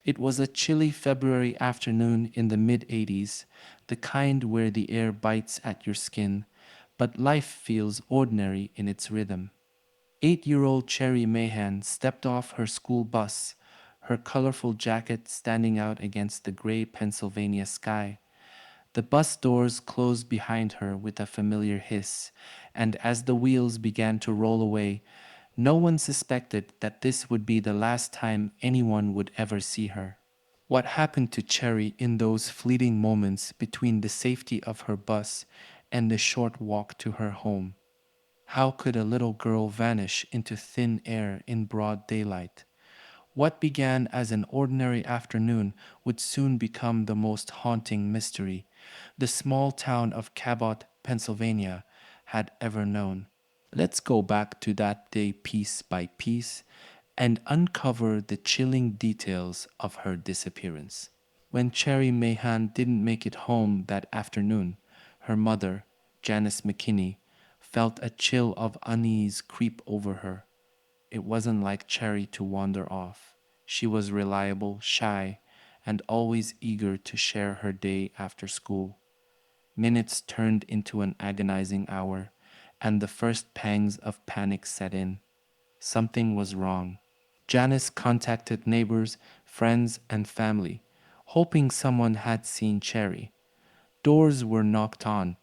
It was a chilly February afternoon in the mid-eighties, the kind where the air bites at your skin, but life feels ordinary in its rhythm. 8-year-old Cherrie Mahan stepped off her school bus, her colorful jacket standing out against the gray Pennsylvania sky. The bus doors closed behind her with a familiar hiss, and as the wheels began to roll away, no one suspected that this would be the last time anyone would ever see her. What happened to Cherry in those fleeting moments between the safety of her bus and the short walk to her home? How could a little girl vanish into thin air in broad daylight? What began as an ordinary afternoon would soon become the most haunting mystery the small town of Cabot, Pennsylvania, had ever known. Let's go back to that day piece by piece and uncover the chilling details of her disappearance. When Cherrie Mahan didn't make it home that afternoon, her mother, Janice McKinney, felt a chill of unease creep over her. It wasn't like Cherry to wander off. She was reliable, shy, and always eager to share her day after school. Minutes turned into an agonizing hour, and the first pangs of panic set in. Something was wrong. Janice contacted neighbors, friends, and family, hoping someone had seen Cherry. Doors were knocked on,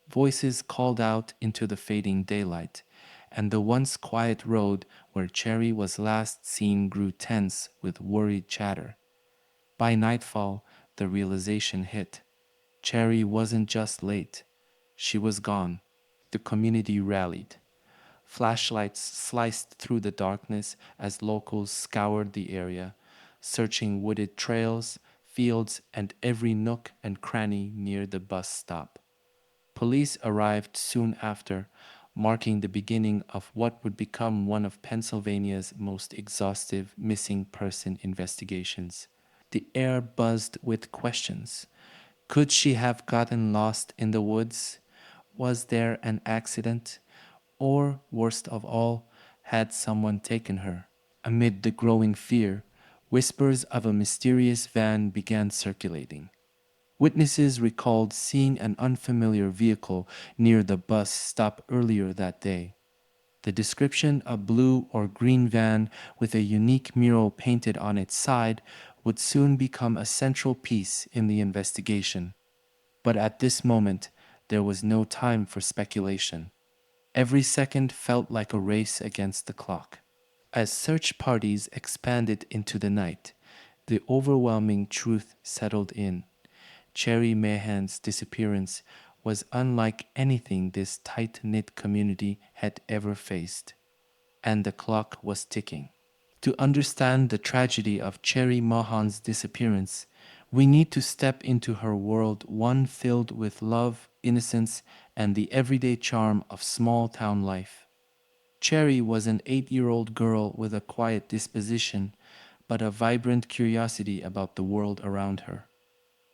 voices called out into the fading daylight, and the once quiet road where Cherry was last seen grew tense with worried chatter. By nightfall, the realization hit. Cherry wasn't just late, she was gone. The community rallied. Flashlights sliced through the darkness as locals scoured the area, searching wooded trails, fields, and every nook and cranny near the bus stop. Police arrived soon after, marking the beginning of what would become one of Pennsylvania's most exhaustive missing person investigations. The air buzzed with questions. Could she have gotten lost in the woods? Was there an accident? Or, worst of all, had someone taken her? Amid the growing fear, whispers of a mysterious van began circulating. Witnesses recalled seeing an unfamiliar vehicle near the bus stop earlier that day. The description, a blue or green van with a unique mural painted on its side, would soon become a central piece in the investigation. But at this moment, there was no time for speculation. Every second felt like a race against the clock. As search parties expanded into the night, the overwhelming truth settled in. Cherrie Mahan's disappearance was unlike anything this tight knit community had ever faced, and the clock was ticking. To understand the tragedy of Cherrie Mahan's disappearance, we need to step into her world, one filled with love, innocence, and the everyday charm of small town life. Cherrie was an 8-year-old girl with a quiet disposition, but a vibrant curiosity about the world around her.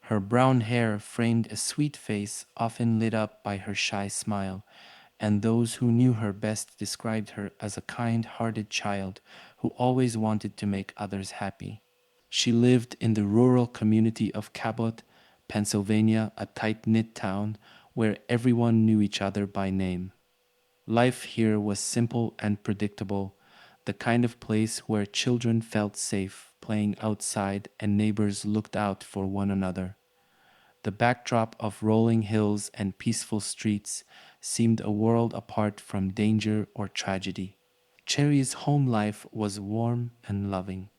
Her brown hair framed a sweet face often lit up by her shy smile, and those who knew her best described her as a kind-hearted child who always wanted to make others happy. She lived in the rural community of Cabot, Pennsylvania, a tight-knit town where everyone knew each other by name. Life here was simple and predictable, the kind of place where children felt safe playing outside and neighbors looked out for one another. The backdrop of rolling hills and peaceful streets seemed a world apart from danger or tragedy. Cherry's home life was warm and loving.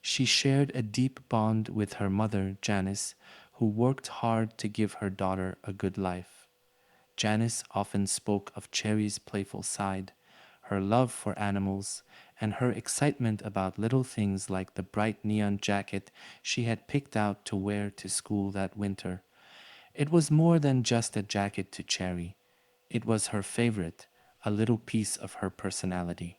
She shared a deep bond with her mother, Janice, who worked hard to give her daughter a good life. Janice often spoke of Cherry's playful side, her love for animals, and her excitement about little things like the bright neon jacket she had picked out to wear to school that winter. It was more than just a jacket to Cherry. It was her favorite, a little piece of her personality.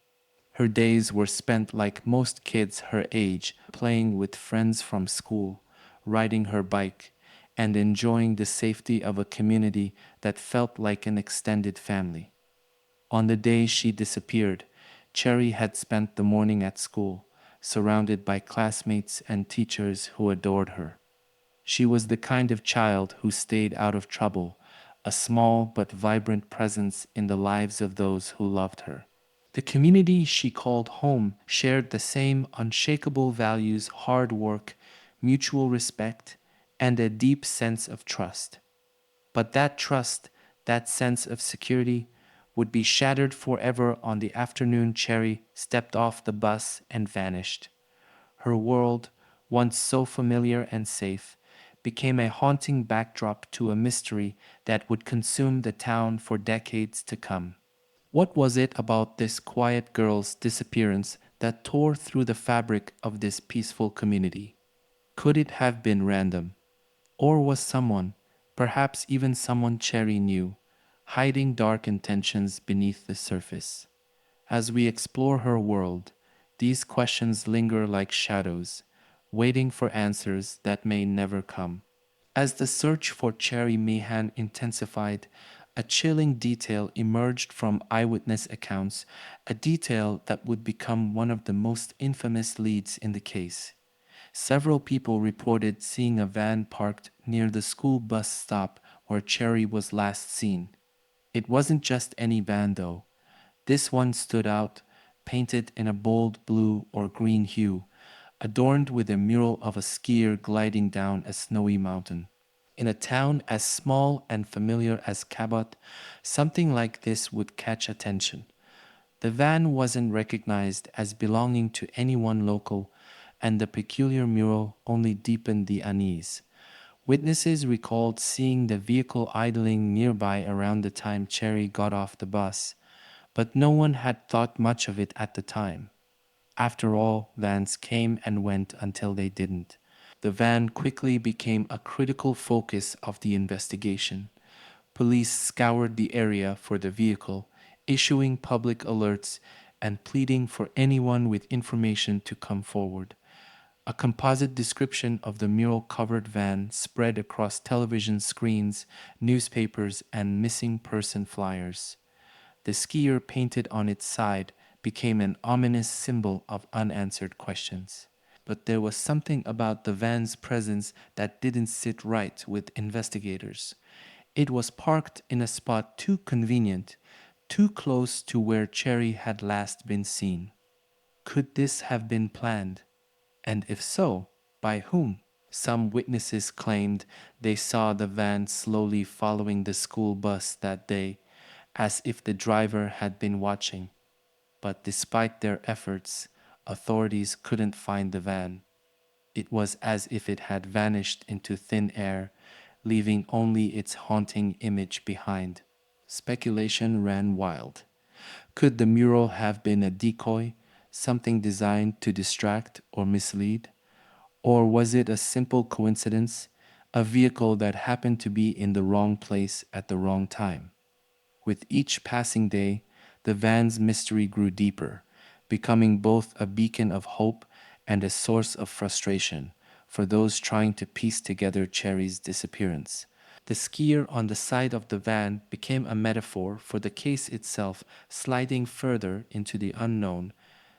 Her days were spent like most kids her age, playing with friends from school, riding her bike, and enjoying the safety of a community that felt like an extended family. On the day she disappeared, Cherry had spent the morning at school, surrounded by classmates and teachers who adored her. She was the kind of child who stayed out of trouble, a small but vibrant presence in the lives of those who loved her. The community she called home shared the same unshakable values: hard work, mutual respect, and a deep sense of trust. But that trust, that sense of security, would be shattered forever on the afternoon Cherrie stepped off the bus and vanished. Her world, once so familiar and safe, became a haunting backdrop to a mystery that would consume the town for decades to come. What was it about this quiet girl's disappearance that tore through the fabric of this peaceful community? Could it have been random? Or was someone, perhaps even someone Cherry knew, hiding dark intentions beneath the surface? As we explore her world, these questions linger like shadows, waiting for answers that may never come. As the search for Cherrie Mahan intensified, a chilling detail emerged from eyewitness accounts, a detail that would become one of the most infamous leads in the case. Several people reported seeing a van parked near the school bus stop where Cherry was last seen. It wasn't just any van, though. This one stood out, painted in a bold blue or green hue, adorned with a mural of a skier gliding down a snowy mountain. In a town as small and familiar as Cabot, something like this would catch attention. The van wasn't recognized as belonging to anyone local, and the peculiar mural only deepened the unease. Witnesses recalled seeing the vehicle idling nearby around the time Cherry got off the bus, but no one had thought much of it at the time. After all, vans came and went until they didn't. The van quickly became a critical focus of the investigation. Police scoured the area for the vehicle, issuing public alerts and pleading for anyone with information to come forward. A composite description of the mural covered van spread across television screens, newspapers, and missing person flyers. The skier painted on its side became an ominous symbol of unanswered questions. But there was something about the van's presence that didn't sit right with investigators. It was parked in a spot too convenient, too close to where Cherry had last been seen. Could this have been planned? And if so, by whom? Some witnesses claimed they saw the van slowly following the school bus that day, as if the driver had been watching. But despite their efforts, authorities couldn't find the van. It was as if it had vanished into thin air, leaving only its haunting image behind. Speculation ran wild. Could the mural have been a decoy, something designed to distract or mislead? Or was it a simple coincidence, a vehicle that happened to be in the wrong place at the wrong time? With each passing day, the van's mystery grew deeper, becoming both a beacon of hope and a source of frustration for those trying to piece together Cherry's disappearance. The skier on the side of the van became a metaphor for the case itself, sliding further into the unknown,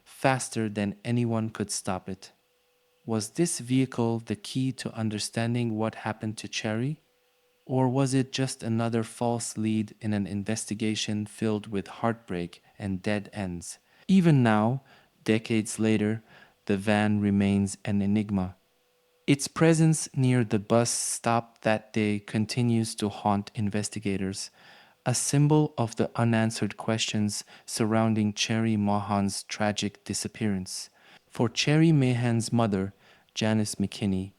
faster than anyone could stop it. Was this vehicle the key to understanding what happened to Cherry? Or was it just another false lead in an investigation filled with heartbreak and dead ends? Even now, decades later, the van remains an enigma. Its presence near the bus stop that day continues to haunt investigators, a symbol of the unanswered questions surrounding Cherrie Mahan's tragic disappearance. For Cherrie Mahan's mother, Janice McKinney,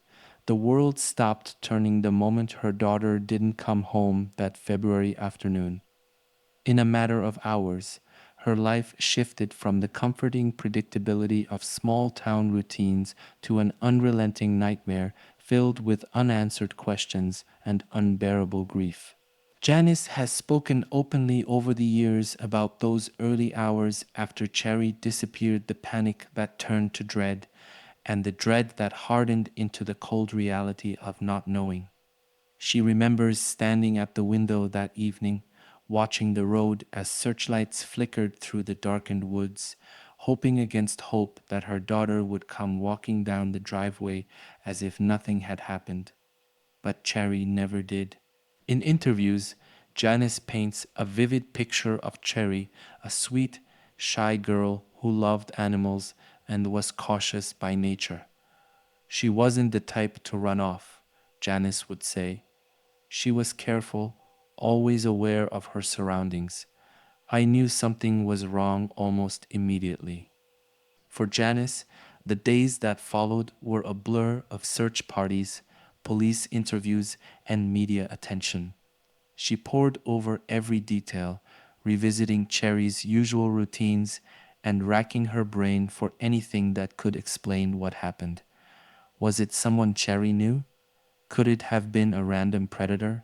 the world stopped turning the moment her daughter didn't come home that February afternoon. In a matter of hours, her life shifted from the comforting predictability of small town routines to an unrelenting nightmare filled with unanswered questions and unbearable grief. Janice has spoken openly over the years about those early hours after Cherry disappeared, the panic that turned to dread, and the dread that hardened into the cold reality of not knowing. She remembers standing at the window that evening, watching the road as searchlights flickered through the darkened woods, hoping against hope that her daughter would come walking down the driveway as if nothing had happened. But Cherrie never did. In interviews, Janice paints a vivid picture of Cherrie, a sweet, shy girl who loved animals and was cautious by nature. She wasn't the type to run off, Janice would say. She was careful, always aware of her surroundings. I knew something was wrong almost immediately. For Janice, the days that followed were a blur of search parties, police interviews, and media attention. She pored over every detail, revisiting Cherry's usual routines and racking her brain for anything that could explain what happened. Was it someone Cherry knew? Could it have been a random predator?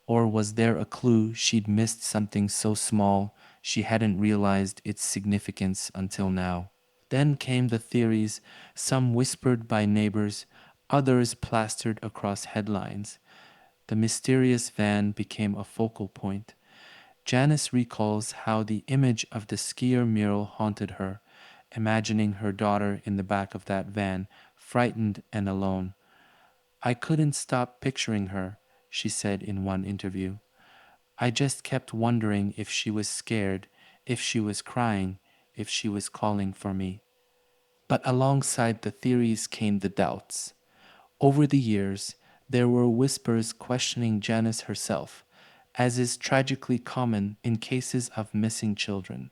Or was there a clue she'd missed something so small she hadn't realized its significance until now? Then came the theories, some whispered by neighbors, others plastered across headlines. The mysterious van became a focal point. Janice recalls how the image of the skier mural haunted her, imagining her daughter in the back of that van, frightened and alone. I couldn't stop picturing her, she said in one interview. I just kept wondering if she was scared, if she was crying, if she was calling for me. But alongside the theories came the doubts. Over the years, there were whispers questioning Janice herself, as is tragically common in cases of missing children.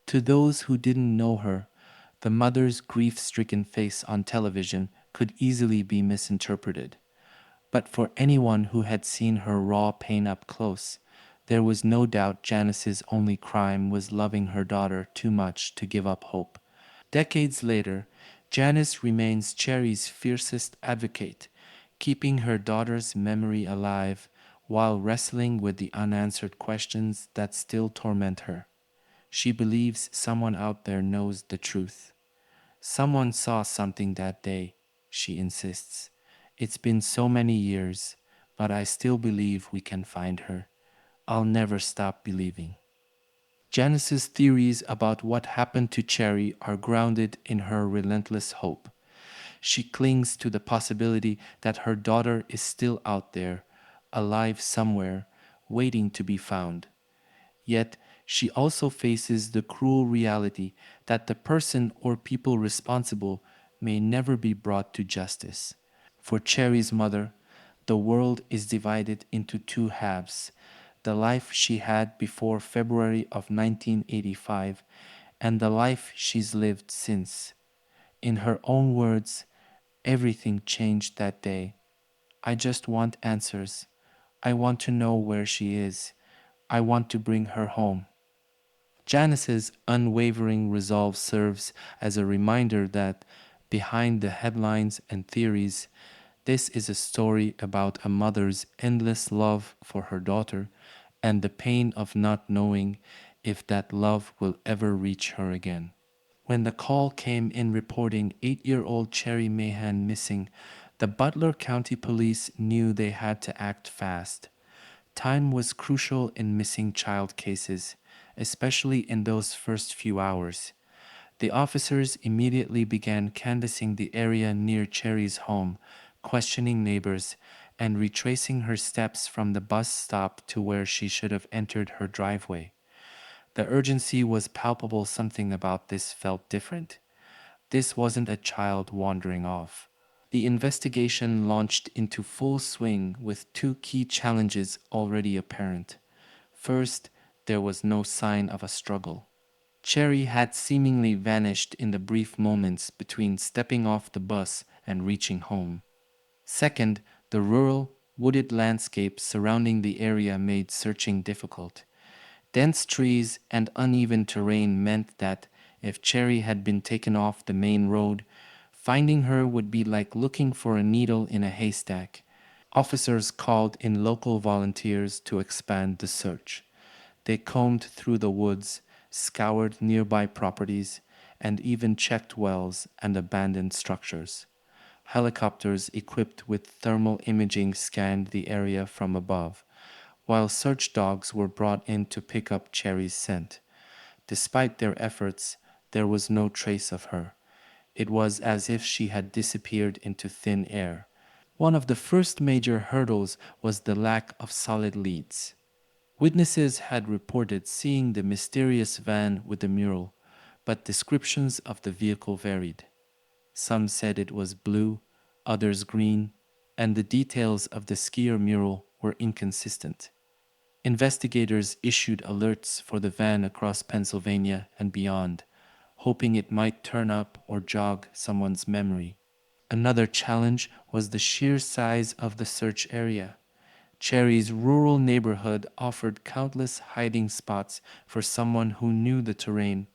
To those who didn't know her, the mother's grief stricken face on television could easily be misinterpreted. But for anyone who had seen her raw pain up close, there was no doubt Janice's only crime was loving her daughter too much to give up hope. Decades later, Janice remains Cherry's fiercest advocate, keeping her daughter's memory alive while wrestling with the unanswered questions that still torment her. She believes someone out there knows the truth. Someone saw something that day, she insists. It's been so many years, but I still believe we can find her. I'll never stop believing. Janice's theories about what happened to Cherry are grounded in her relentless hope. She clings to the possibility that her daughter is still out there, alive somewhere, waiting to be found. Yet, she also faces the cruel reality that the person or people responsible may never be brought to justice. For Cherry's mother, the world is divided into two halves: the life she had before February of 1985 and the life she's lived since. In her own words, everything changed that day. I just want answers. I want to know where she is. I want to bring her home. Janice's unwavering resolve serves as a reminder that behind the headlines and theories, this is a story about a mother's endless love for her daughter and the pain of not knowing if that love will ever reach her again. When the call came in reporting 8-year-old Cherrie Mahan missing, the Butler County Police knew they had to act fast. Time was crucial in missing child cases, especially in those first few hours. The officers immediately began canvassing the area near Cherry's home, questioning neighbors, and retracing her steps from the bus stop to where she should have entered her driveway. The urgency was palpable. Something about this felt different. This wasn't a child wandering off. The investigation launched into full swing with two key challenges already apparent. First, there was no sign of a struggle. Cherry had seemingly vanished in the brief moments between stepping off the bus and reaching home. Second, the rural, wooded landscape surrounding the area made searching difficult. Dense trees and uneven terrain meant that if Cherry had been taken off the main road, finding her would be like looking for a needle in a haystack. Officers called in local volunteers to expand the search. They combed through the woods, scoured nearby properties, and even checked wells and abandoned structures. Helicopters equipped with thermal imaging scanned the area from above, while search dogs were brought in to pick up Cherry's scent. Despite their efforts, there was no trace of her. It was as if she had disappeared into thin air. One of the first major hurdles was the lack of solid leads. Witnesses had reported seeing the mysterious van with the mural, but descriptions of the vehicle varied. Some said it was blue, others green, and the details of the skier mural were inconsistent. Investigators issued alerts for the van across Pennsylvania and beyond, hoping it might turn up or jog someone's memory. Another challenge was the sheer size of the search area. Cherrie's rural neighborhood offered countless hiding spots for someone who knew the terrain.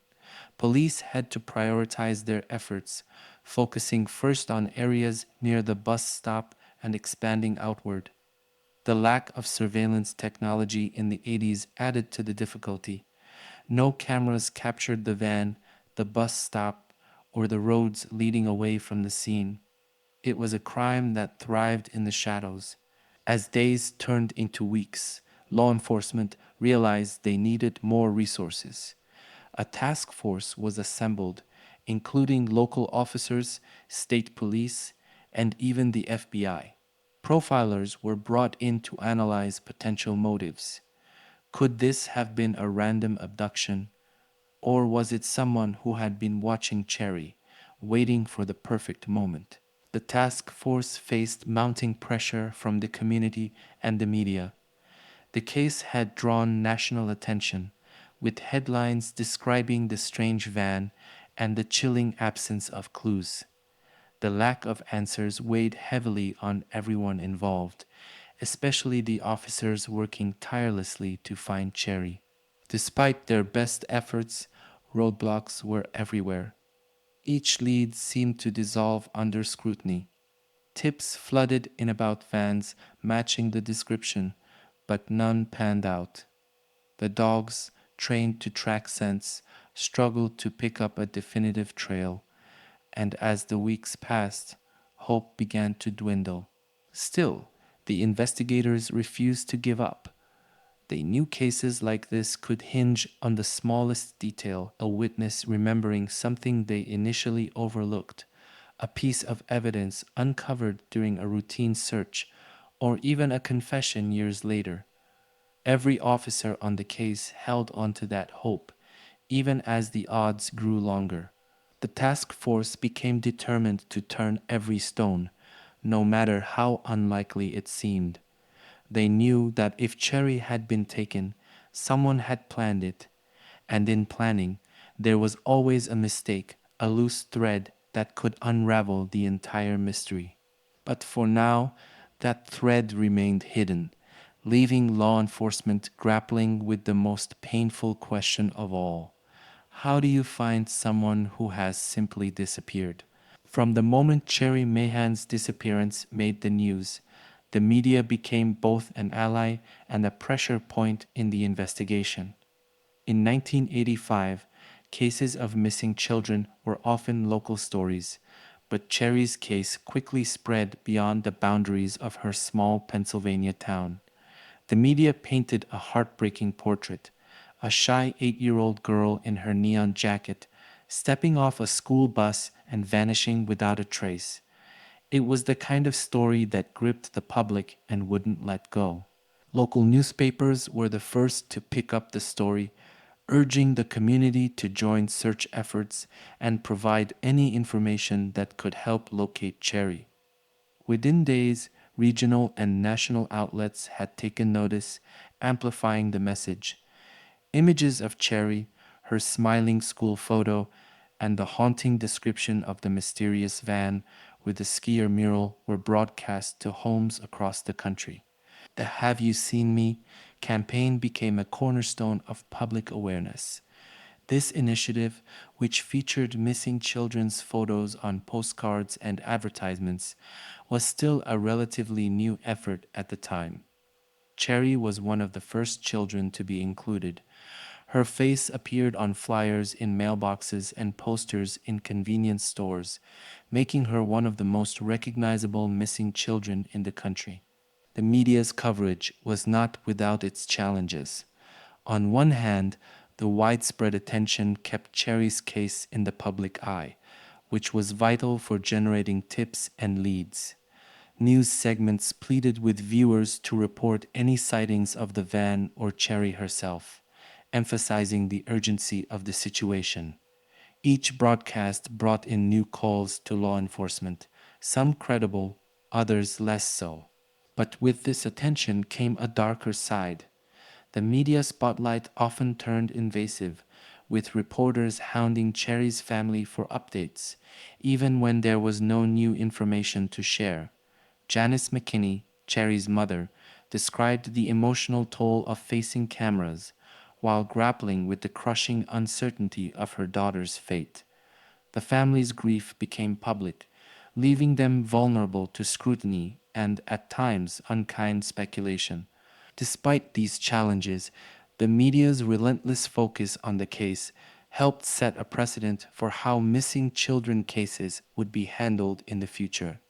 Police had to prioritize their efforts, focusing first on areas near the bus stop and expanding outward. The lack of surveillance technology in the 80s added to the difficulty. No cameras captured the van, the bus stop, or the roads leading away from the scene. It was a crime that thrived in the shadows. As days turned into weeks, law enforcement realized they needed more resources. A task force was assembled, including local officers, state police, and even the FBI. Profilers were brought in to analyze potential motives. Could this have been a random abduction, or was it someone who had been watching Cherrie, waiting for the perfect moment? The task force faced mounting pressure from the community and the media. The case had drawn national attention, with headlines describing the strange van and the chilling absence of clues. The lack of answers weighed heavily on everyone involved, especially the officers working tirelessly to find Cherrie. Despite their best efforts, roadblocks were everywhere. Each lead seemed to dissolve under scrutiny. Tips flooded in about vans matching the description, but none panned out. The dogs, trained to track scents, struggled to pick up a definitive trail, and as the weeks passed, hope began to dwindle. Still, the investigators refused to give up. They knew cases like this could hinge on the smallest detail, a witness remembering something they initially overlooked, a piece of evidence uncovered during a routine search, or even a confession years later. Every officer on the case held onto that hope, even as the odds grew longer. The task force became determined to turn every stone, no matter how unlikely it seemed. They knew that if Cherrie had been taken, someone had planned it, and in planning, there was always a mistake, a loose thread that could unravel the entire mystery. But for now, that thread remained hidden, leaving law enforcement grappling with the most painful question of all. How do you find someone who has simply disappeared? From the moment Cherrie Mahan's disappearance made the news, the media became both an ally and a pressure point in the investigation. In 1985, cases of missing children were often local stories, but Cherrie's case quickly spread beyond the boundaries of her small Pennsylvania town. The media painted a heartbreaking portrait: a shy 8-year-old girl in her neon jacket, stepping off a school bus and vanishing without a trace. It was the kind of story that gripped the public and wouldn't let go. Local newspapers were the first to pick up the story, urging the community to join search efforts and provide any information that could help locate Cherrie. Within days, regional and national outlets had taken notice, amplifying the message. Images of Cherrie, her smiling school photo, and the haunting description of the mysterious van with the skier mural were broadcast to homes across the country. The Have You Seen Me campaign became a cornerstone of public awareness. This initiative, which featured missing children's photos on postcards and advertisements, was still a relatively new effort at the time. Cherrie was one of the first children to be included. Her face appeared on flyers in mailboxes and posters in convenience stores, making her one of the most recognizable missing children in the country. The media's coverage was not without its challenges. On one hand, the widespread attention kept Cherrie's case in the public eye, which was vital for generating tips and leads. News segments pleaded with viewers to report any sightings of the van or Cherrie herself, emphasizing the urgency of the situation. Each broadcast brought in new calls to law enforcement, some credible, others less so. But with this attention came a darker side. The media spotlight often turned invasive, with reporters hounding Cherrie's family for updates, even when there was no new information to share. Janice McKinney, Cherrie's mother, described the emotional toll of facing cameras while grappling with the crushing uncertainty of her daughter's fate. The family's grief became public, leaving them vulnerable to scrutiny and, at times, unkind speculation. Despite these challenges, the media's relentless focus on the case helped set a precedent for how missing children cases would be handled in the future.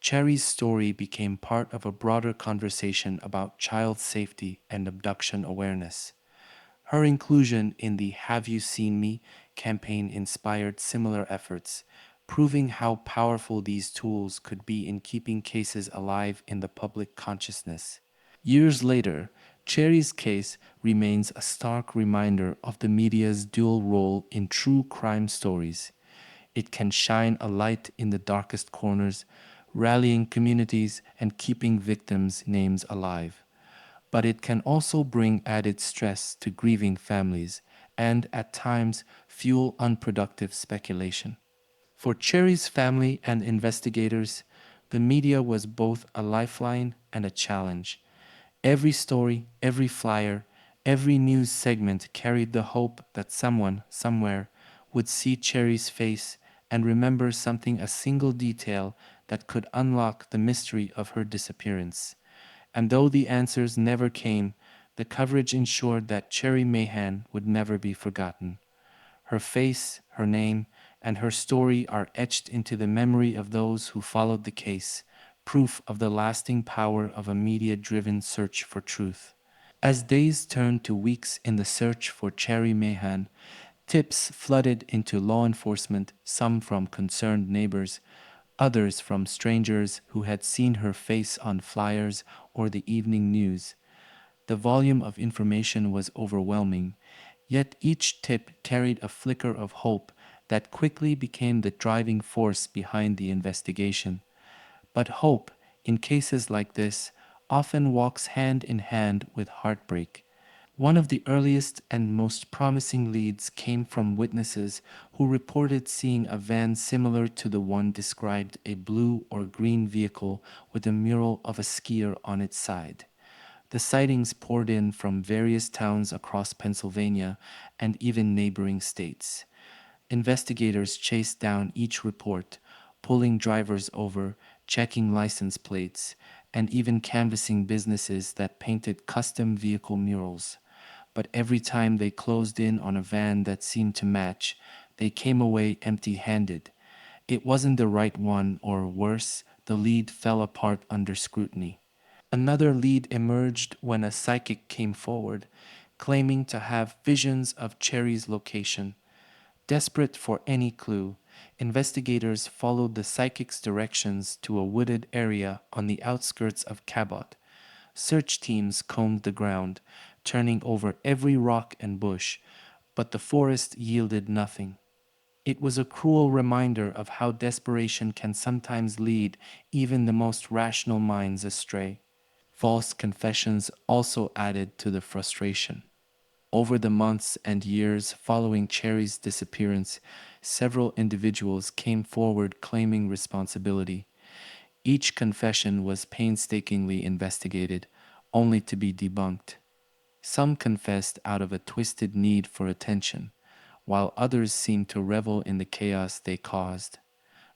Cherrie's story became part of a broader conversation about child safety and abduction awareness. Her inclusion in the Have You Seen Me campaign inspired similar efforts, proving how powerful these tools could be in keeping cases alive in the public consciousness. Years later, Cherrie's case remains a stark reminder of the media's dual role in true crime stories. It can shine a light in the darkest corners, rallying communities and keeping victims' names alive. But it can also bring added stress to grieving families and, at times, fuel unproductive speculation. For Cherry's family and investigators, the media was both a lifeline and a challenge. Every story, every flyer, every news segment carried the hope that someone, somewhere, would see Cherry's face and remember something, a single detail that could unlock the mystery of her disappearance. And though the answers never came, the coverage ensured that Cherrie Mahan would never be forgotten. Her face, her name, and her story are etched into the memory of those who followed the case, proof of the lasting power of a media driven search for truth. As days turned to weeks in the search for Cherrie Mahan, tips flooded into law enforcement, some from concerned neighbors, others from strangers who had seen her face on flyers or the evening news. The volume of information was overwhelming, yet each tip carried a flicker of hope that quickly became the driving force behind the investigation. But hope, in cases like this, often walks hand in hand with heartbreak. One of the earliest and most promising leads came from witnesses who reported seeing a van similar to the one described, a blue or green vehicle with a mural of a skier on its side. The sightings poured in from various towns across Pennsylvania and even neighboring states. Investigators chased down each report, pulling drivers over, checking license plates, and even canvassing businesses that painted custom vehicle murals. But every time they closed in on a van that seemed to match, they came away empty handed. It wasn't the right one, or worse, the lead fell apart under scrutiny. Another lead emerged when a psychic came forward, claiming to have visions of Cherry's location. Desperate for any clue, investigators followed the psychic's directions to a wooded area on the outskirts of Cabot. Search teams combed the ground, turning over every rock and bush, but the forest yielded nothing. It was a cruel reminder of how desperation can sometimes lead even the most rational minds astray. False confessions also added to the frustration. Over the months and years following Cherry's disappearance, several individuals came forward claiming responsibility. Each confession was painstakingly investigated, only to be debunked. Some confessed out of a twisted need for attention, while others seemed to revel in the chaos they caused.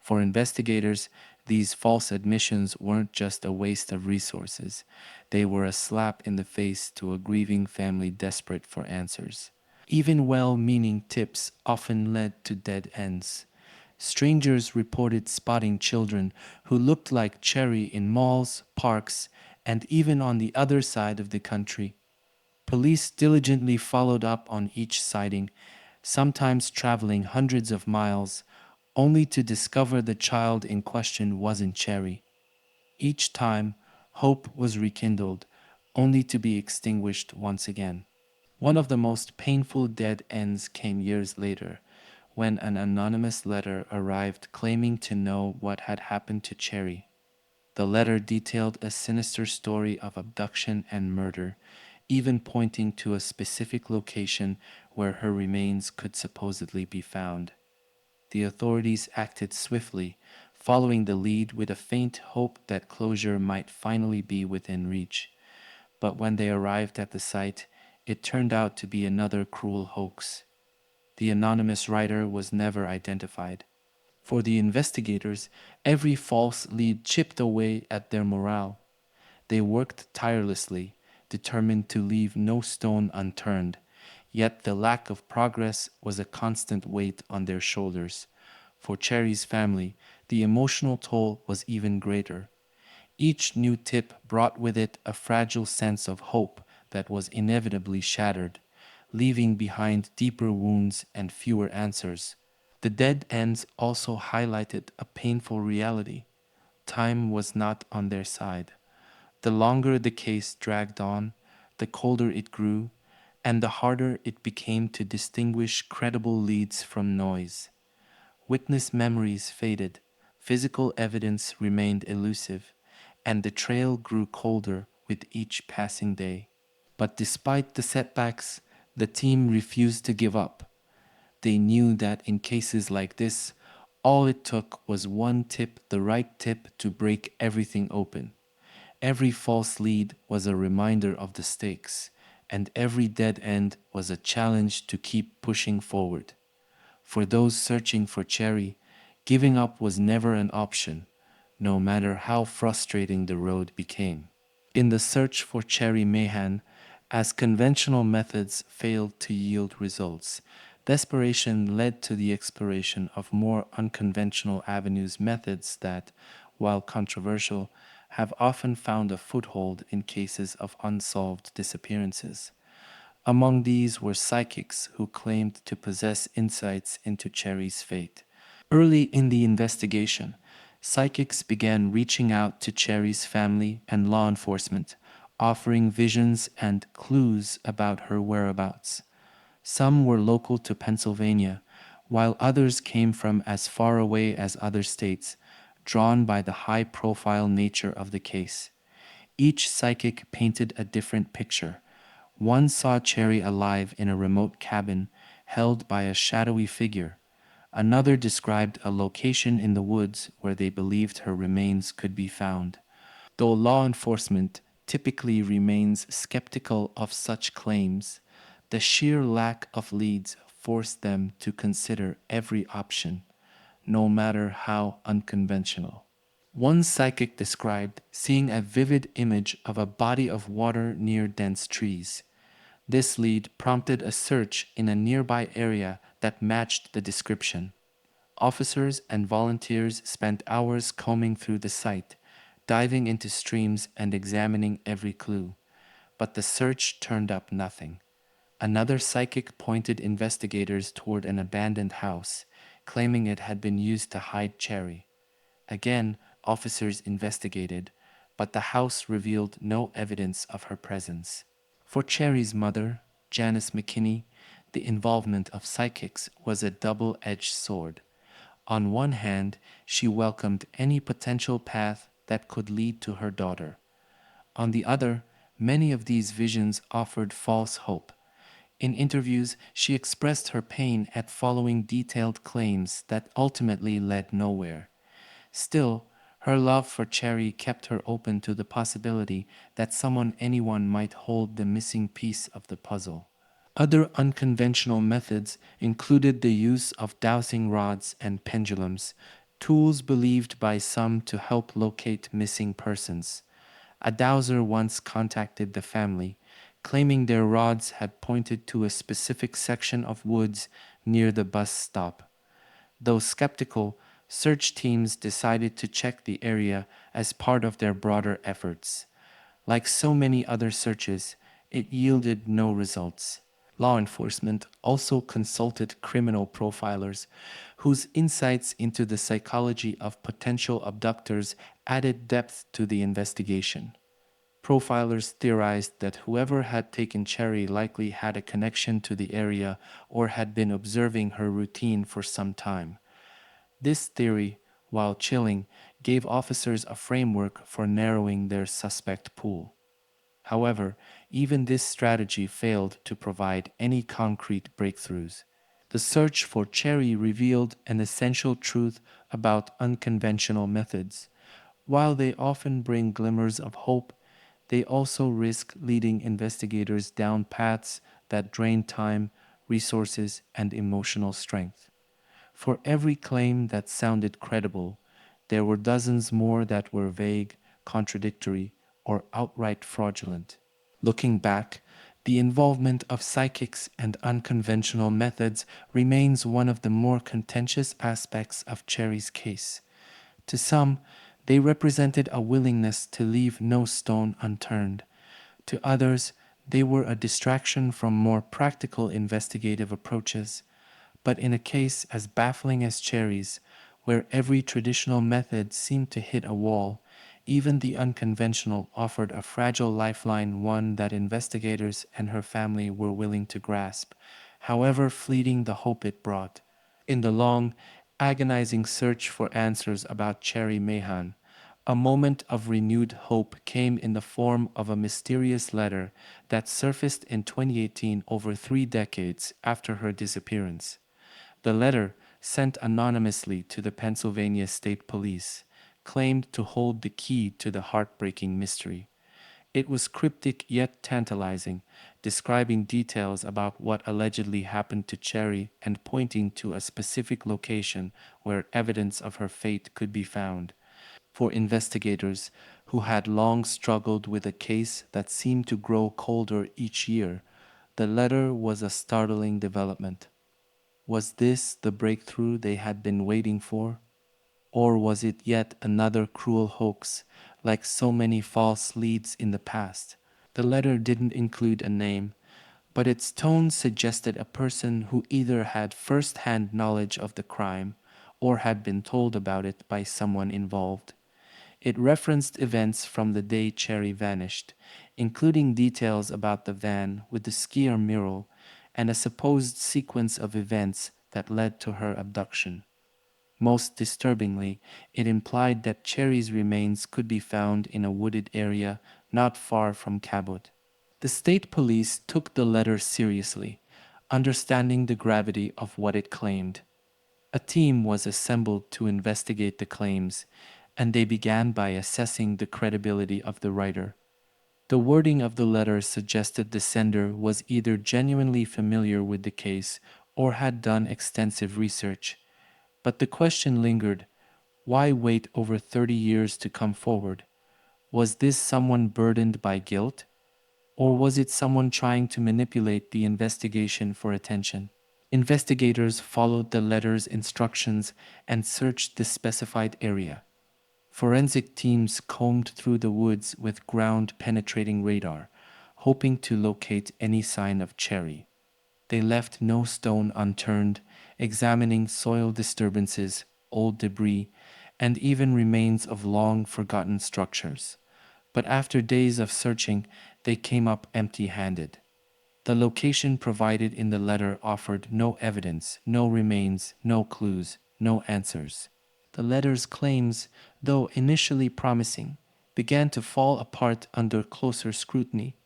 For investigators, these false admissions weren't just a waste of resources, they were a slap in the face to a grieving family desperate for answers. Even well meaning tips often led to dead ends. Strangers reported spotting children who looked like Cherry in malls, parks, and even on the other side of the country. Police diligently followed up on each sighting, sometimes traveling hundreds of miles, only to discover the child in question wasn't Cherrie. Each time, hope was rekindled, only to be extinguished once again. One of the most painful dead ends came years later, when an anonymous letter arrived claiming to know what had happened to Cherrie. The letter detailed a sinister story of abduction and murder, even pointing to a specific location where her remains could supposedly be found. The authorities acted swiftly, following the lead with a faint hope that closure might finally be within reach. But when they arrived at the site, it turned out to be another cruel hoax. The anonymous writer was never identified. For the investigators, every false lead chipped away at their morale. They worked tirelessly, determined to leave no stone unturned, yet the lack of progress was a constant weight on their shoulders. For Cherrie's family, the emotional toll was even greater. Each new tip brought with it a fragile sense of hope that was inevitably shattered, leaving behind deeper wounds and fewer answers. The dead ends also highlighted a painful reality. Time was not on their side. The longer the case dragged on, the colder it grew, and the harder it became to distinguish credible leads from noise. Witness memories faded, physical evidence remained elusive, and the trail grew colder with each passing day. But despite the setbacks, the team refused to give up. They knew that in cases like this, all it took was one tip, the right tip, to break everything open. Every false lead was a reminder of the stakes, and every dead end was a challenge to keep pushing forward. For those searching for Cherrie, giving up was never an option, no matter how frustrating the road became. In the search for Cherrie Mahan, as conventional methods failed to yield results, desperation led to the exploration of more unconventional avenues, methods that, while controversial, have often found a foothold in cases of unsolved disappearances. Among these were psychics who claimed to possess insights into Cherrie's fate. Early in the investigation, psychics began reaching out to Cherrie's family and law enforcement, offering visions and clues about her whereabouts. Some were local to Pennsylvania, while others came from as far away as other states, drawn by the high profile nature of the case. Each psychic painted a different picture. One saw Cherrie alive in a remote cabin, held by a shadowy figure. Another described a location in the woods where they believed her remains could be found. Though law enforcement typically remains skeptical of such claims, the sheer lack of leads forced them to consider every option, no matter how unconventional. One psychic described seeing a vivid image of a body of water near dense trees. This lead prompted a search in a nearby area that matched the description. Officers and volunteers spent hours combing through the site, diving into streams and examining every clue. But the search turned up nothing. Another psychic pointed investigators toward an abandoned house, claiming it had been used to hide Cherrie. Again, officers investigated, but the house revealed no evidence of her presence. For Cherrie's mother, Janice McKinney, the involvement of psychics was a double-edged sword. On one hand, she welcomed any potential path that could lead to her daughter. On the other, many of these visions offered false hope. In interviews, she expressed her pain at following detailed claims that ultimately led nowhere. Still, her love for Cherrie kept her open to the possibility that anyone might hold the missing piece of the puzzle. Other unconventional methods included the use of dowsing rods and pendulums, tools believed by some to help locate missing persons. A dowser once contacted the family, claiming their rods had pointed to a specific section of woods near the bus stop. Though skeptical, search teams decided to check the area as part of their broader efforts. Like so many other searches, it yielded no results. Law enforcement also consulted criminal profilers whose insights into the psychology of potential abductors added depth to the investigation. Profilers theorized that whoever had taken Cherrie likely had a connection to the area or had been observing her routine for some time. This theory, while chilling, gave officers a framework for narrowing their suspect pool. However, even this strategy failed to provide any concrete breakthroughs. The search for Cherrie revealed an essential truth about unconventional methods. While they often bring glimmers of hope, they also risk leading investigators down paths that drain time, resources, and emotional strength. For every claim that sounded credible, there were dozens more that were vague, contradictory, or outright fraudulent. Looking back, the involvement of psychics and unconventional methods remains one of the more contentious aspects of Cherrie's case. To some, they represented a willingness to leave no stone unturned. To others, they were a distraction from more practical investigative approaches. But in a case as baffling as Cherrie's, where every traditional method seemed to hit a wall, even the unconventional offered a fragile lifeline, one that investigators and her family were willing to grasp, however fleeting the hope it brought. In the long, agonizing search for answers about Cherrie Mahan, a moment of renewed hope came in the form of a mysterious letter that surfaced in 2018, over 3 decades after her disappearance. The letter, sent anonymously to the Pennsylvania State Police, claimed to hold the key to the heartbreaking mystery. It was cryptic yet tantalizing, describing details about what allegedly happened to Cherrie and pointing to a specific location where evidence of her fate could be found. For investigators who had long struggled with a case that seemed to grow colder each year, the letter was a startling development. Was this the breakthrough they had been waiting for? Or was it yet another cruel hoax, like so many false leads in the past? The letter didn't include a name, but its tone suggested a person who either had first hand knowledge of the crime or had been told about it by someone involved. It referenced events from the day Cherrie vanished, including details about the van with the skier mural and a supposed sequence of events that led to her abduction. Most disturbingly, it implied that Cherrie's remains could be found in a wooded area not far from Cabot. The state police took the letter seriously, understanding the gravity of what it claimed. A team was assembled to investigate the claims, and they began by assessing the credibility of the writer. The wording of the letter suggested the sender was either genuinely familiar with the case or had done extensive research. But the question lingered: why wait over 30 years to come forward? Was this someone burdened by guilt? Or was it someone trying to manipulate the investigation for attention? Investigators followed the letter's instructions and searched the specified area. Forensic teams combed through the woods with ground-penetrating radar, hoping to locate any sign of Cherrie. They left no stone unturned, examining soil disturbances, old debris, and even remains of long-forgotten structures. But after days of searching, they came up empty-handed. The location provided in the letter offered no evidence, no remains, no clues, no answers. The letter's claims, though initially promising, began to fall apart under closer scrutiny.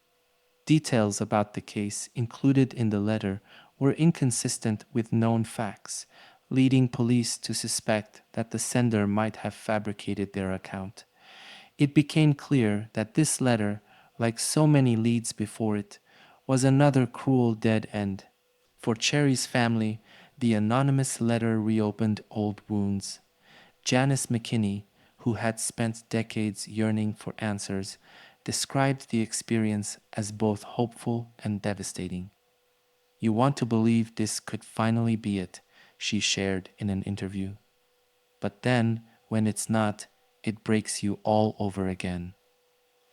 Details about the case included in the letter were inconsistent with known facts, leading police to suspect that the sender might have fabricated their account. It became clear that this letter, like so many leads before it, was another cruel dead end. For Cherrie's family, the anonymous letter reopened old wounds. Janice McKinney, who had spent decades yearning for answers, described the experience as both hopeful and devastating. "You want to believe this could finally be it," she shared in an interview. "But then, when it's not, it breaks you all over again."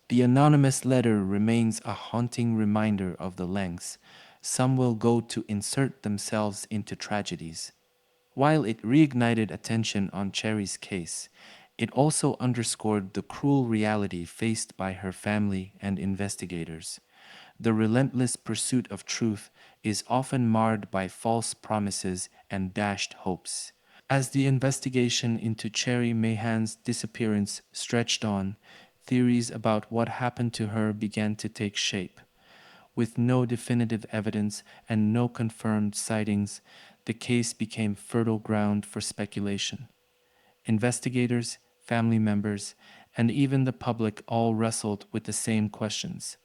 The anonymous letter remains a haunting reminder of the lengths some will go to insert themselves into tragedies. While it reignited attention on Cherry's case, it also underscored the cruel reality faced by her family and investigators. The relentless pursuit of truth is often marred by false promises and dashed hopes. As the investigation into Cherrie Mahan's disappearance stretched on, theories about what happened to her began to take shape. With no definitive evidence and no confirmed sightings, the case became fertile ground for speculation. Investigators, family members, and even the public all wrestled with the same questions.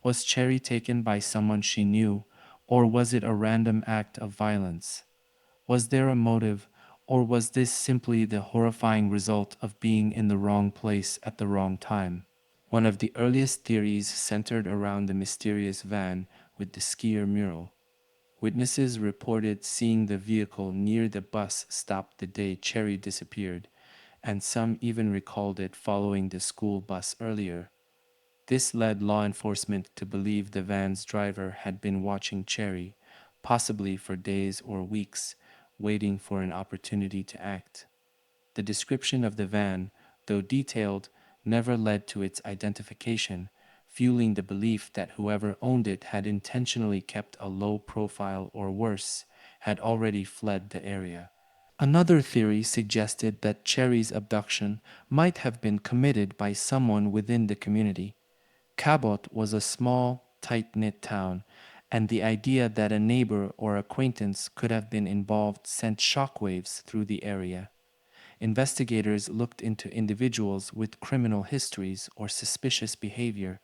Was Cherry taken by someone she knew, or was it a random act of violence? Was there a motive, or was this simply the horrifying result of being in the wrong place at the wrong time? One of the earliest theories centered around the mysterious van with the skier mural. Witnesses reported seeing the vehicle near the bus stop the day Cherry disappeared, and some even recalled it following the school bus earlier. This led law enforcement to believe the van's driver had been watching Cherry, possibly for days or weeks, waiting for an opportunity to act. The description of the van, though detailed, never led to its identification, fueling the belief that whoever owned it had intentionally kept a low profile or worse, had already fled the area. Another theory suggested that Cherry's abduction might have been committed by someone within the community. Cabot was a small, tight knit town, and the idea that a neighbor or acquaintance could have been involved sent shockwaves through the area. Investigators looked into individuals with criminal histories or suspicious behavior,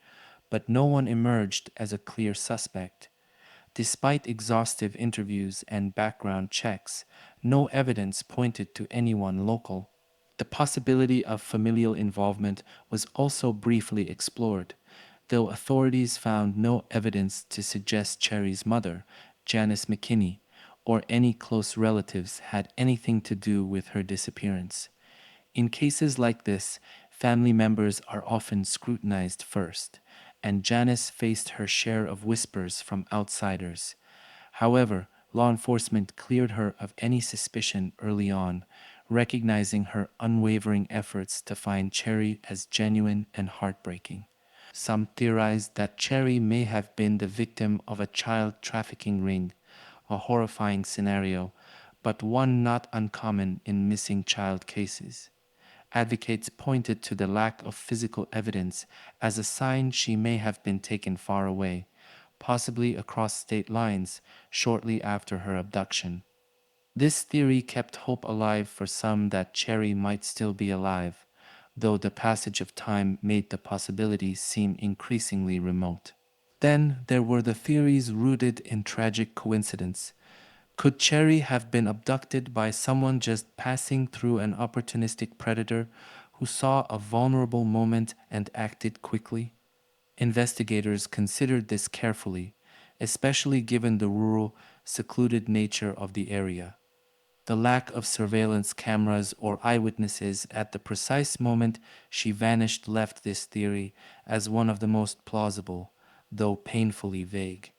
but no one emerged as a clear suspect. Despite exhaustive interviews and background checks, no evidence pointed to anyone local. The possibility of familial involvement was also briefly explored, though authorities found no evidence to suggest Cherry's mother, Janice McKinney, or any close relatives had anything to do with her disappearance. In cases like this, family members are often scrutinized first, and Janice faced her share of whispers from outsiders. However, law enforcement cleared her of any suspicion early on, recognizing her unwavering efforts to find Cherry as genuine and heartbreaking. Some theorized that Cherry may have been the victim of a child trafficking ring, a horrifying scenario, but one not uncommon in missing child cases. Advocates pointed to the lack of physical evidence as a sign she may have been taken far away, possibly across state lines, shortly after her abduction. This theory kept hope alive for some that Cherry might still be alive, though the passage of time made the possibility seem increasingly remote. Then there were the theories rooted in tragic coincidence. Could Cherry have been abducted by someone just passing through an opportunistic predator who saw a vulnerable moment and acted quickly? Investigators considered this carefully, especially given the rural, secluded nature of the area. The lack of surveillance cameras or eyewitnesses at the precise moment she vanished left this theory as one of the most plausible, though painfully vague.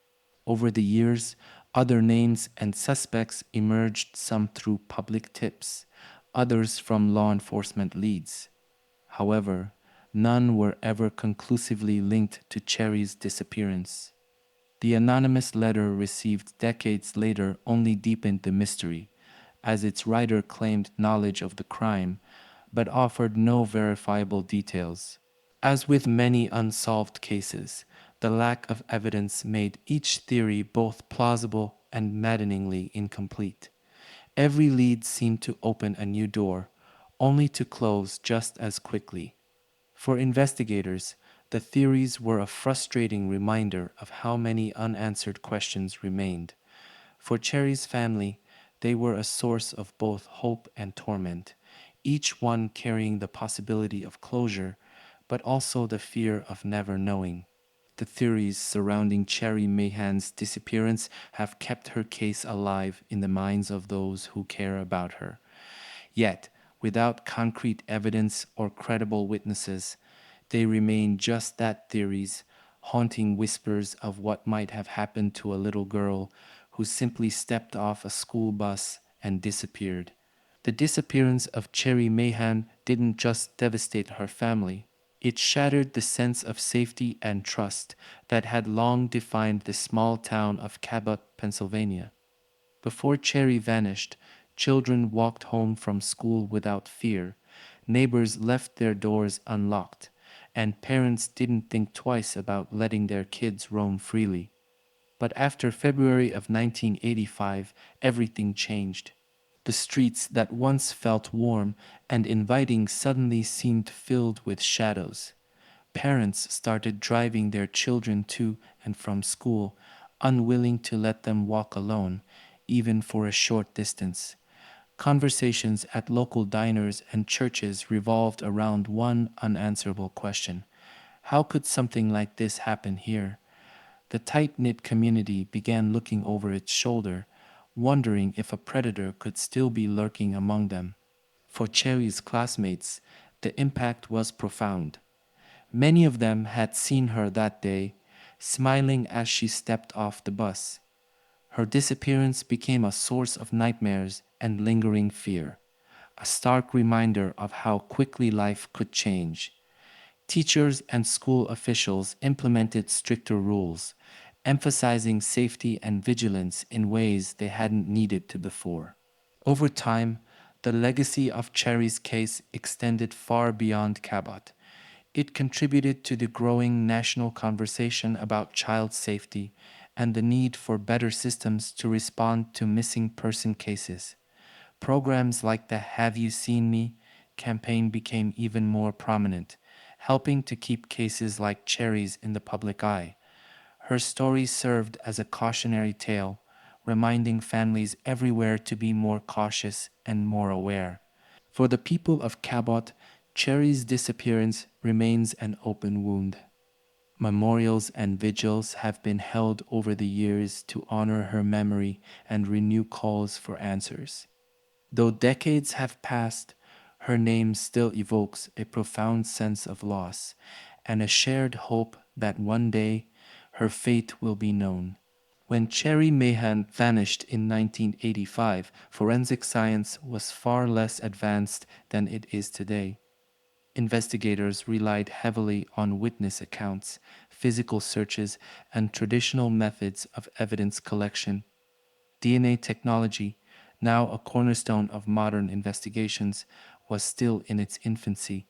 Over the years, other names and suspects emerged, some through public tips, others from law enforcement leads. However, none were ever conclusively linked to Cherry's disappearance. The anonymous letter received decades later only deepened the mystery, as its writer claimed knowledge of the crime, but offered no verifiable details. As with many unsolved cases, the lack of evidence made each theory both plausible and maddeningly incomplete. Every lead seemed to open a new door, only to close just as quickly. For investigators, the theories were a frustrating reminder of how many unanswered questions remained. For Cherry's family, they were a source of both hope and torment, each one carrying the possibility of closure, but also the fear of never knowing. The theories surrounding Cherrie Mahan's disappearance have kept her case alive in the minds of those who care about her. Yet, without concrete evidence or credible witnesses, They remain just that, theories, haunting whispers of what might have happened to a little girl who simply stepped off a school bus and disappeared. The disappearance of Cherrie Mahan didn't just devastate her family, it shattered the sense of safety and trust that had long defined the small town of Cabot, Pennsylvania. Before Cherry vanished, children walked home from school without fear, neighbors left their doors unlocked, and parents didn't think twice about letting their kids roam freely. But after February of 1985, everything changed. The streets that once felt warm and inviting suddenly seemed filled with shadows. Parents started driving their children to and from school, unwilling to let them walk alone, even for a short distance. Conversations at local diners and churches revolved around one unanswerable question: how could something like this happen here? The tight knit community began looking over its shoulder, wondering if a predator could still be lurking among them. For Cherry's classmates, the impact was profound. Many of them had seen her that day, smiling as she stepped off the bus. Her disappearance became a source of nightmares and lingering fear, a stark reminder of how quickly life could change. Teachers and school officials implemented stricter rules, emphasizing safety and vigilance in ways they hadn't needed to before. Over time, the legacy of Cherry's case extended far beyond Cabot. It contributed to the growing national conversation about child safety and the need for better systems to respond to missing person cases. Programs like the Have You Seen Me campaign became even more prominent, helping to keep cases like Cherry's in the public eye. Her story served as a cautionary tale, reminding families everywhere to be more cautious and more aware. For the people of Cabot, Cherry's disappearance remains an open wound. Memorials and vigils have been held over the years to honor her memory and renew calls for answers. Though decades have passed, her name still evokes a profound sense of loss and a shared hope that one day her fate will be known. When Cherrie Mahan vanished in 1985, forensic science was far less advanced than it is today. Investigators relied heavily on witness accounts, physical searches, and traditional methods of evidence collection. DNA technology, now a cornerstone of modern investigations, was still in its infancy.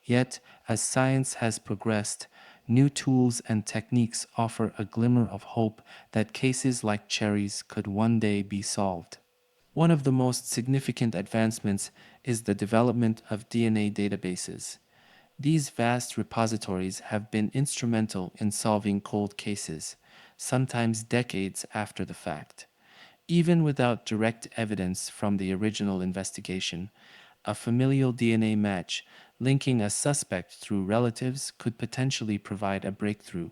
Yet, as science has progressed, new tools and techniques offer a glimmer of hope that cases like Cherry's could one day be solved. One of the most significant advancements is the development of DNA databases. These vast repositories have been instrumental in solving cold cases, sometimes decades after the fact. Even without direct evidence from the original investigation, a familial DNA match linking a suspect through relatives could potentially provide a breakthrough.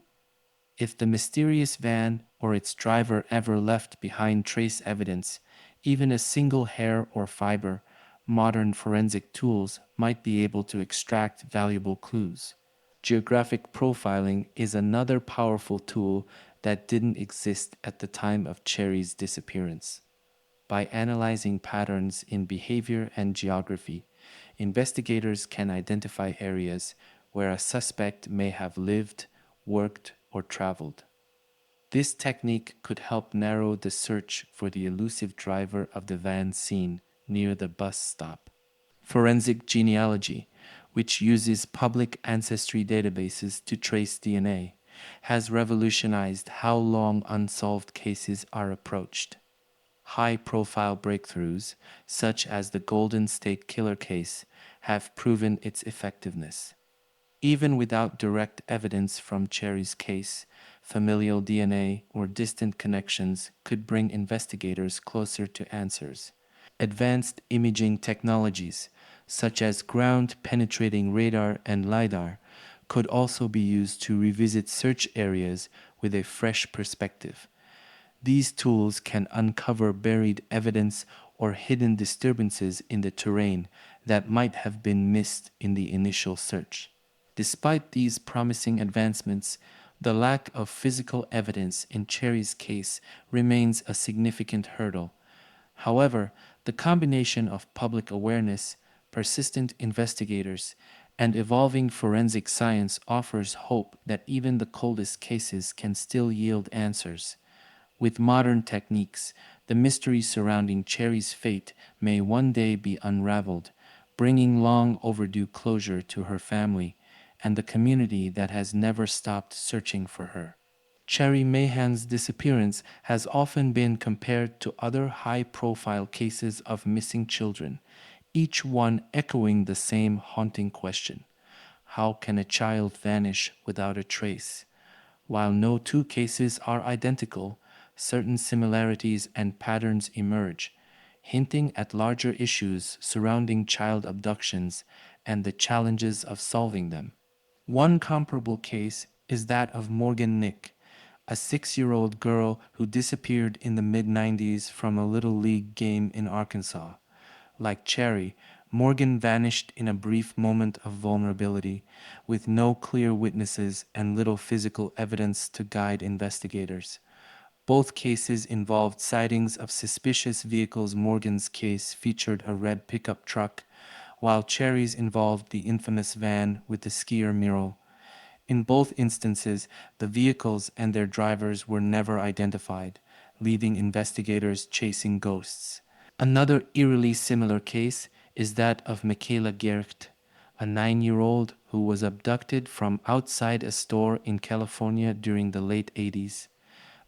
If the mysterious van or its driver ever left behind trace evidence, even a single hair or fiber, modern forensic tools might be able to extract valuable clues. Geographic profiling is another powerful tool that didn't exist at the time of Cherry's disappearance. By analyzing patterns in behavior and geography, investigators can identify areas where a suspect may have lived, worked, or traveled. This technique could help narrow the search for the elusive driver of the van seen near the bus stop. Forensic genealogy, which uses public ancestry databases to trace DNA, has revolutionized how long unsolved cases are approached. High profile breakthroughs, such as the Golden State Killer case, have proven its effectiveness. Even without direct evidence from Cherry's case, familial DNA or distant connections could bring investigators closer to answers. Advanced imaging technologies, such as ground penetrating radar and LiDAR, could also be used to revisit search areas with a fresh perspective. These tools can uncover buried evidence or hidden disturbances in the terrain that might have been missed in the initial search. Despite these promising advancements, the lack of physical evidence in Cherrie's case remains a significant hurdle. However, the combination of public awareness, persistent investigators, and evolving forensic science offers hope that even the coldest cases can still yield answers. With modern techniques, the mystery surrounding Cherrie's fate may one day be unraveled, bringing long overdue closure to her family and the community that has never stopped searching for her. Cherrie Mahan's disappearance has often been compared to other high profile cases of missing children, each one echoing the same haunting question: how can a child vanish without a trace? While no two cases are identical, certain similarities and patterns emerge, hinting at larger issues surrounding child abductions and the challenges of solving them. One comparable case is that of Morgan Nick, a 6-year-old girl who disappeared in the mid-90s from a Little League game in Arkansas. Like Cherrie, Morgan vanished in a brief moment of vulnerability, with no clear witnesses and little physical evidence to guide investigators. Both cases involved sightings of suspicious vehicles. Morgan's case featured a red pickup truck, while Cherrie's involved the infamous van with the skier mural. In both instances, the vehicles and their drivers were never identified, leaving investigators chasing ghosts. Another eerily similar case is that of Michaela Gericht, a 9-year-old who was abducted from outside a store in California during the late 80s.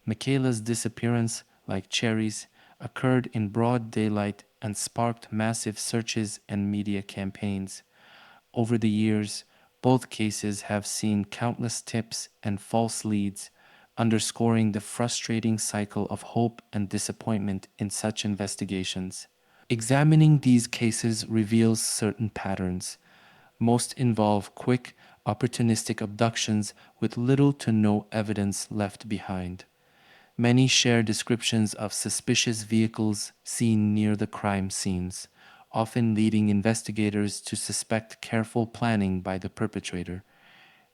Michaela's disappearance, like Cherrie's, occurred in broad daylight and sparked massive searches and media campaigns. Over the years, both cases have seen countless tips and false leads, underscoring the frustrating cycle of hope and disappointment in such investigations. Examining these cases reveals certain patterns. Most involve quick, opportunistic abductions with little to no evidence left behind. Many share descriptions of suspicious vehicles seen near the crime scenes, often leading investigators to suspect careful planning by the perpetrator.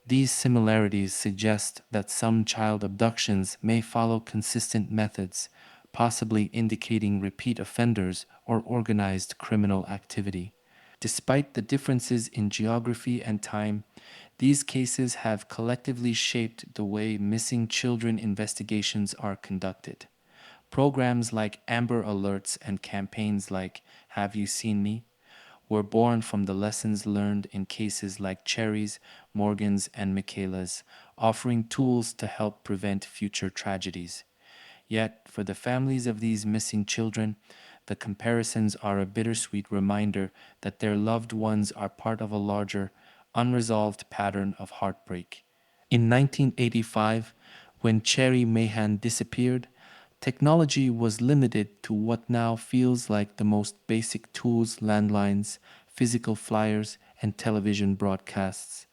These similarities suggest that some child abductions may follow consistent methods, possibly indicating repeat offenders or organized criminal activity. Despite the differences in geography and time, these cases have collectively shaped the way missing children investigations are conducted. Programs like Amber Alerts and campaigns like Have You Seen Me were born from the lessons learned in cases like Cherrie's, Morgan's, and Michaela's, offering tools to help prevent future tragedies. Yet, for the families of these missing children, the comparisons are a bittersweet reminder that their loved ones are part of a larger, unresolved pattern of heartbreak. In 1985, when Cherrie Mahan disappeared, technology was limited to what now feels like the most basic tools: landlines, physical flyers, and television broadcasts.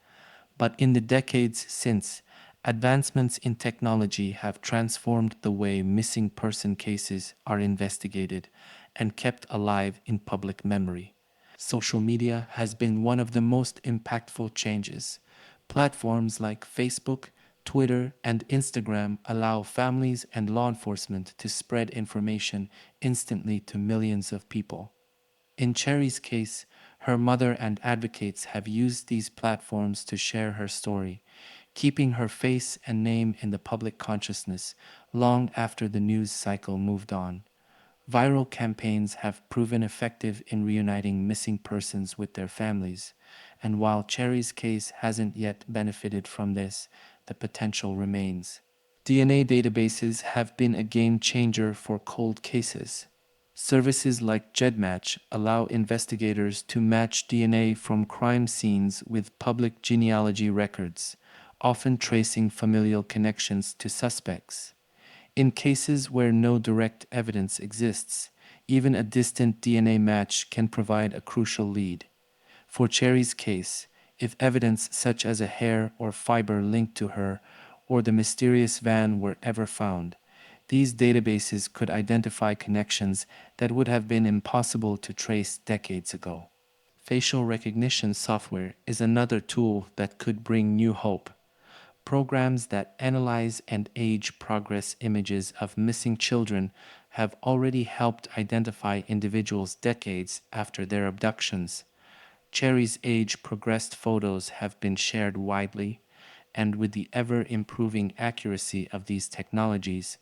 But in the decades since, advancements in technology have transformed the way missing person cases are investigated and kept alive in public memory. Social media has been one of the most impactful changes. Platforms like Facebook, Twitter, and Instagram allow families and law enforcement to spread information instantly to millions of people. In Cherrie's case, her mother and advocates have used these platforms to share her story, keeping her face and name in the public consciousness long after the news cycle moved on. Viral campaigns have proven effective in reuniting missing persons with their families, and while Cherrie's case hasn't yet benefited from this, the potential remains. DNA databases have been a game changer for cold cases. Services like GEDmatch allow investigators to match DNA from crime scenes with public genealogy records, often tracing familial connections to suspects. In cases where no direct evidence exists, even a distant DNA match can provide a crucial lead. For Cherrie's case, if evidence such as a hair or fiber linked to her or the mysterious van were ever found, these databases could identify connections that would have been impossible to trace decades ago. Facial recognition software is another tool that could bring new hope. Programs that analyze and age progress images of missing children have already helped identify individuals decades after their abductions. Cherrie's age progressed photos have been shared widely, and with the ever improving accuracy of these technologies,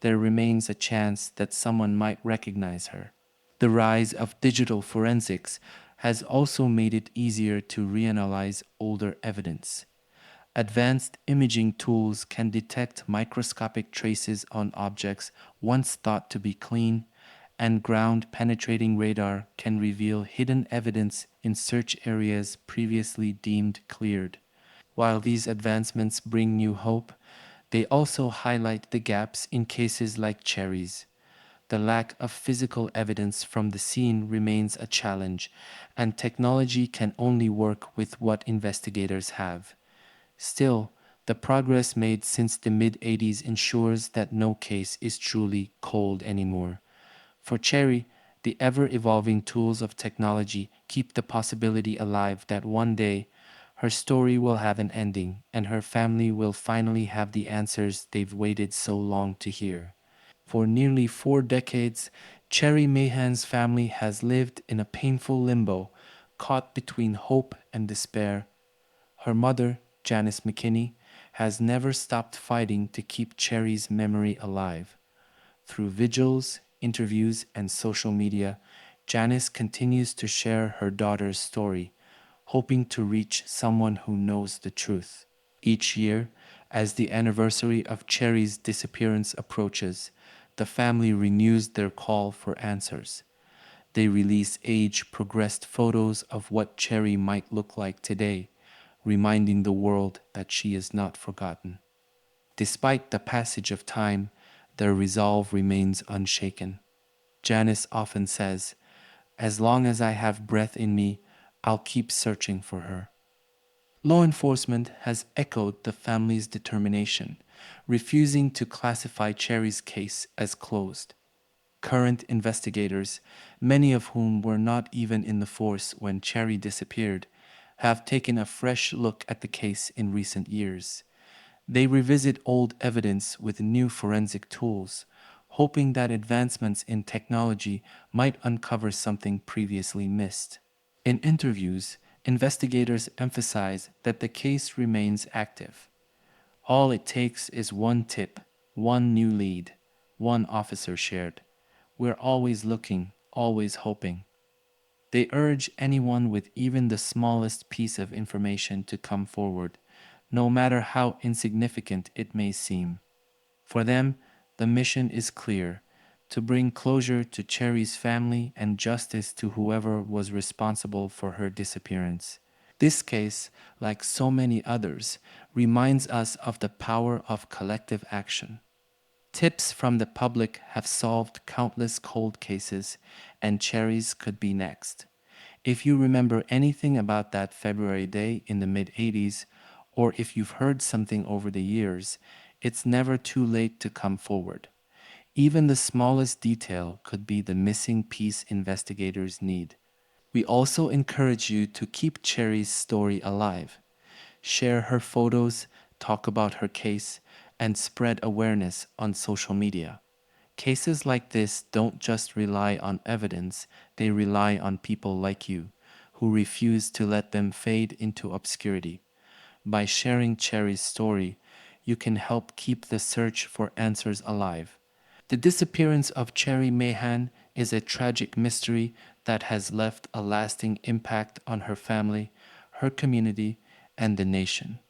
there remains a chance that someone might recognize her. The rise of digital forensics has also made it easier to reanalyze older evidence. Advanced imaging tools can detect microscopic traces on objects once thought to be clean, and ground penetrating radar can reveal hidden evidence in search areas previously deemed cleared. While these advancements bring new hope, they also highlight the gaps in cases like Cherrie's. The lack of physical evidence from the scene remains a challenge, and technology can only work with what investigators have. Still, the progress made since the mid-eighties ensures that no case is truly cold anymore. For Cherry, the ever-evolving tools of technology keep the possibility alive that one day her story will have an ending and her family will finally have the answers they've waited so long to hear. For nearly 4 decades, Cherrie Mahan's family has lived in a painful limbo, caught between hope and despair. Her mother, Janice McKinney, has never stopped fighting to keep Cherry's memory alive. Through vigils, interviews, and social media, Janice continues to share her daughter's story, hoping to reach someone who knows the truth. Each year, as the anniversary of Cherry's disappearance approaches, the family renews their call for answers. They release age progressed photos of what Cherry might look like today, reminding the world that she is not forgotten. Despite the passage of time, their resolve remains unshaken. Janice often says, "As long as I have breath in me, I'll keep searching for her." Law enforcement has echoed the family's determination, refusing to classify Cherry's case as closed. Current investigators, many of whom were not even in the force when Cherry disappeared, have taken a fresh look at the case in recent years. They revisit old evidence with new forensic tools, hoping that advancements in technology might uncover something previously missed. In interviews, investigators emphasize that the case remains active. All it takes is one tip, one new lead, one officer shared. We're always looking, always hoping. They urge anyone with even the smallest piece of information to come forward, no matter how insignificant it may seem. For them, the mission is clear: to bring closure to Cherry's family and justice to whoever was responsible for her disappearance. This case, like so many others, reminds us of the power of collective action. Tips from the public have solved countless cold cases, and Cherry's could be next. If you remember anything about that February day in the mid-eighties, or if you've heard something over the years, it's never too late to come forward. Even the smallest detail could be the missing piece investigators need. We also encourage you to keep Cherry's story alive. Share her photos, talk about her case, and spread awareness on social media. Cases like this don't just rely on evidence, they rely on people like you, who refuse to let them fade into obscurity. By sharing Cherry's story, you can help keep the search for answers alive. The disappearance of Cherrie Mahan is a tragic mystery that has left a lasting impact on her family, her community, and the nation.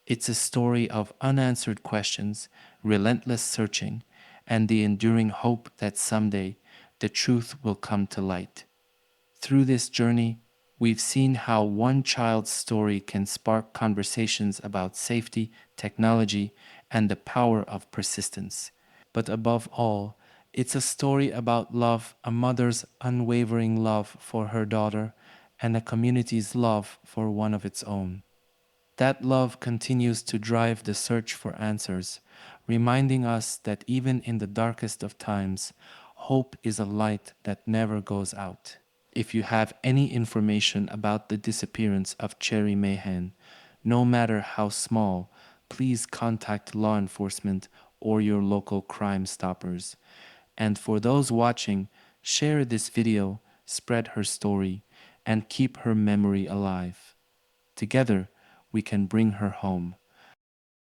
It's a story of unanswered questions, relentless searching, and the enduring hope that someday the truth will come to light. Through this journey, we've seen how one child's story can spark conversations about safety, technology, and the power of persistence. But above all, it's a story about love, a mother's unwavering love for her daughter, and a community's love for one of its own. That love continues to drive the search for answers, reminding us that even in the darkest of times, hope is a light that never goes out. If you have any information about the disappearance of Cherrie Mahan, no matter how small, please contact law enforcement or your local crime stoppers. And for those watching, share this video, spread her story, and keep her memory alive. Together, we can bring her home.